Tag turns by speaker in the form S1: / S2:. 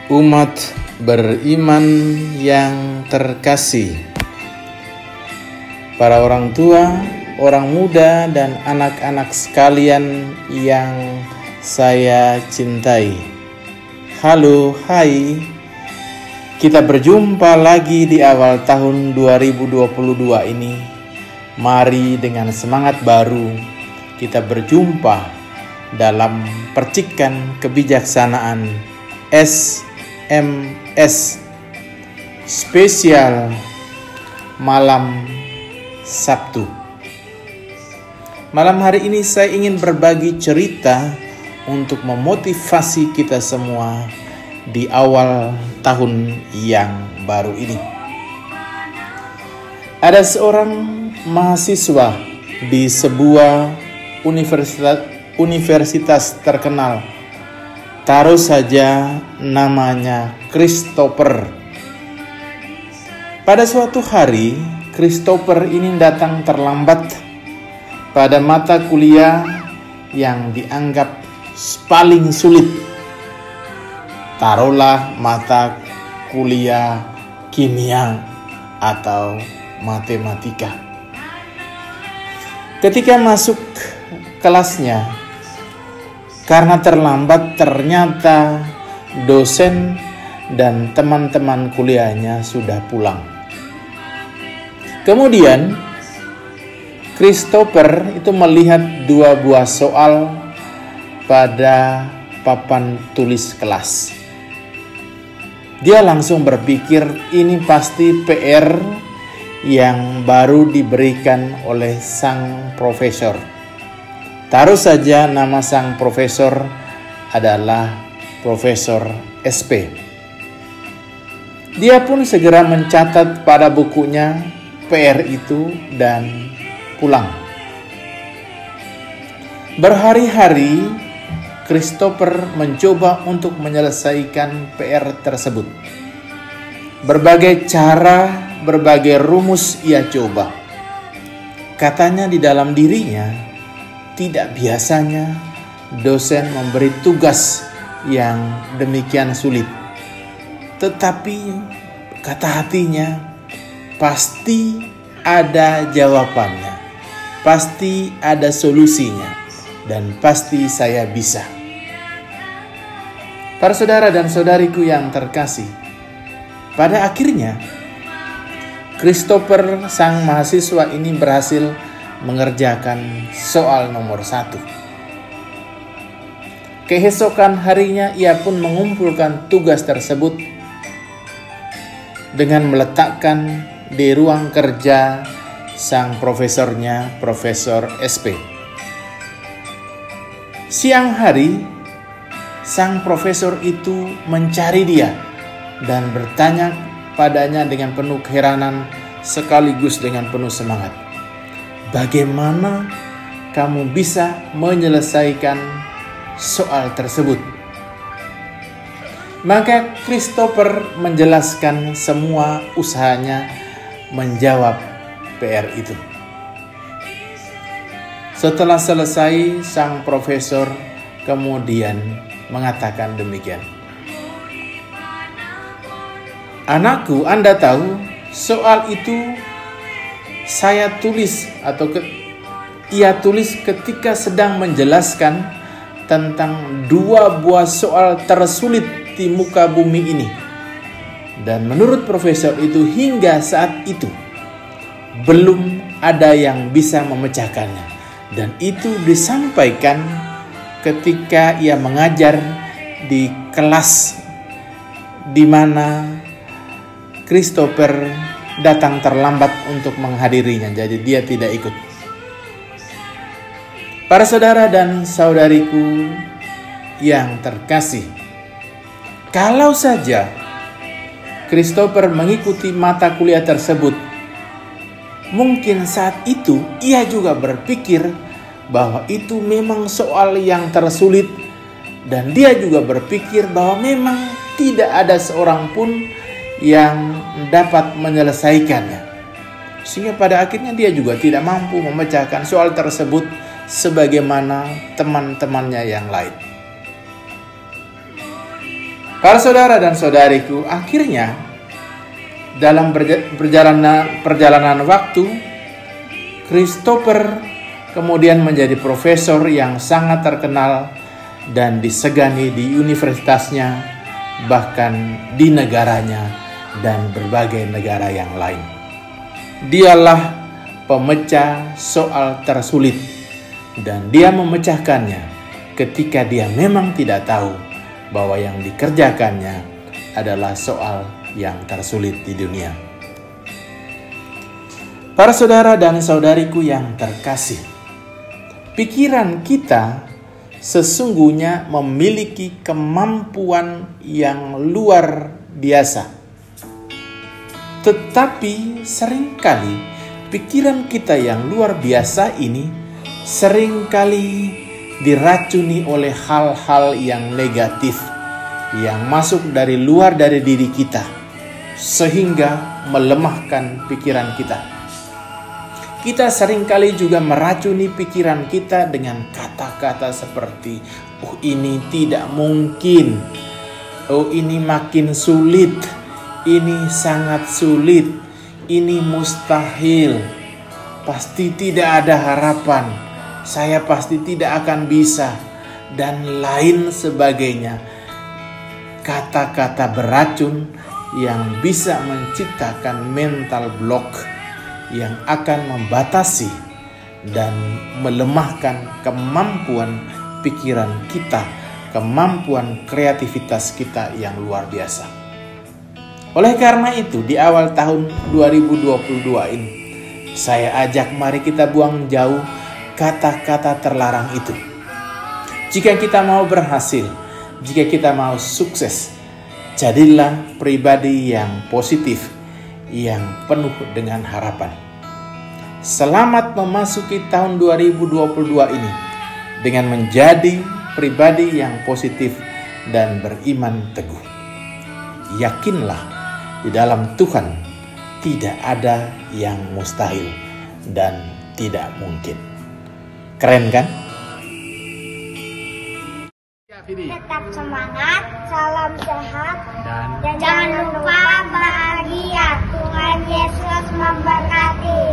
S1: Umat beriman yang terkasih, para orang tua, orang muda, dan anak-anak sekalian yang saya cintai. Halo, hai. Kita berjumpa lagi di awal tahun 2022 ini. Mari dengan semangat baru kita berjumpa dalam percikan kebijaksanaan SMS spesial malam Sabtu. Malam hari ini saya ingin berbagi cerita untuk memotivasi kita semua di awal tahun yang baru ini. Ada seorang mahasiswa di sebuah universitas terkenal. Taruh saja namanya Christopher. Pada suatu hari, Christopher ini datang terlambat pada mata kuliah yang dianggap paling sulit. Taruhlah mata kuliah kimia atau matematika. Ketika masuk kelasnya, karena terlambat, ternyata dosen dan teman-teman kuliahnya sudah pulang. Kemudian Christopher itu melihat dua buah soal pada papan tulis kelas. Dia langsung berpikir ini pasti PR yang baru diberikan oleh sang profesor. Taruh saja nama sang profesor adalah Profesor SP. Dia pun segera mencatat pada bukunya PR itu dan pulang. Berhari-hari Christopher mencoba untuk menyelesaikan PR tersebut. Berbagai cara, berbagai rumus ia coba. Katanya di dalam dirinya, tidak biasanya dosen memberi tugas yang demikian sulit. Tetapi kata hatinya, pasti ada jawabannya, pasti ada solusinya, dan pasti saya bisa. Para saudara dan saudariku yang terkasih, pada akhirnya Christopher sang mahasiswa ini berhasil mengerjakan soal nomor 1. Keesokan harinya ia pun mengumpulkan tugas tersebut dengan meletakkan di ruang kerja sang profesornya, Profesor SP. Siang hari, sang profesor itu mencari dia dan bertanya padanya dengan penuh keheranan sekaligus dengan penuh semangat. Bagaimana kamu bisa menyelesaikan soal tersebut? Maka Christopher menjelaskan semua usahanya menjawab PR itu. Setelah selesai, sang profesor kemudian mengatakan demikian. Anakku, Anda tahu soal itu saya tulis ia tulis ketika sedang menjelaskan tentang dua buah soal tersulit di muka bumi ini. Dan menurut profesor itu hingga saat itu belum ada yang bisa memecahkannya. Dan itu disampaikan ketika ia mengajar di kelas di mana Christopher datang terlambat untuk menghadirinya, jadi dia tidak ikut. Para saudara dan saudariku yang terkasih, kalau saja Christopher mengikuti mata kuliah tersebut, mungkin saat itu ia juga berpikir bahwa itu memang soal yang tersulit, dan dia juga berpikir bahwa memang tidak ada seorang pun yang dapat menyelesaikannya. Sehingga pada akhirnya dia juga tidak mampu memecahkan soal tersebut sebagaimana teman-temannya yang lain. Para saudara dan saudariku, akhirnya dalam perjalanan waktu, Christopher kemudian menjadi profesor yang sangat terkenal dan disegani di universitasnya, bahkan di negaranya dan berbagai negara yang lain. Dialah pemecah soal tersulit, dan dia memecahkannya ketika dia memang tidak tahu bahwa yang dikerjakannya adalah soal yang tersulit di dunia. Para saudara dan saudariku yang terkasih, pikiran kita sesungguhnya memiliki kemampuan yang luar biasa. Tetapi seringkali pikiran kita yang luar biasa ini seringkali diracuni oleh hal-hal yang negatif yang masuk dari luar dari diri kita, sehingga melemahkan pikiran kita. Kita seringkali juga meracuni pikiran kita dengan kata-kata seperti, "Oh, ini tidak mungkin. Oh, ini makin sulit. Ini sangat sulit. Ini mustahil. Pasti tidak ada harapan. Saya pasti tidak akan bisa," dan lain sebagainya. Kata-kata beracun yang bisa menciptakan mental block yang akan membatasi dan melemahkan kemampuan pikiran kita, kemampuan kreativitas kita yang luar biasa. Oleh karena itu, di awal tahun 2022 ini, saya ajak mari kita buang jauh kata-kata terlarang itu. Jika kita mau berhasil, jika kita mau sukses, jadilah pribadi yang positif, yang penuh dengan harapan. Selamat memasuki tahun 2022 ini dengan menjadi pribadi yang positif dan beriman teguh. Yakinlah di dalam Tuhan tidak ada yang mustahil dan tidak mungkin. Keren kan?
S2: Tetap semangat, salam sehat,
S1: Dan
S2: dan jangan lupa bahagia. Tuhan Yesus memberkati.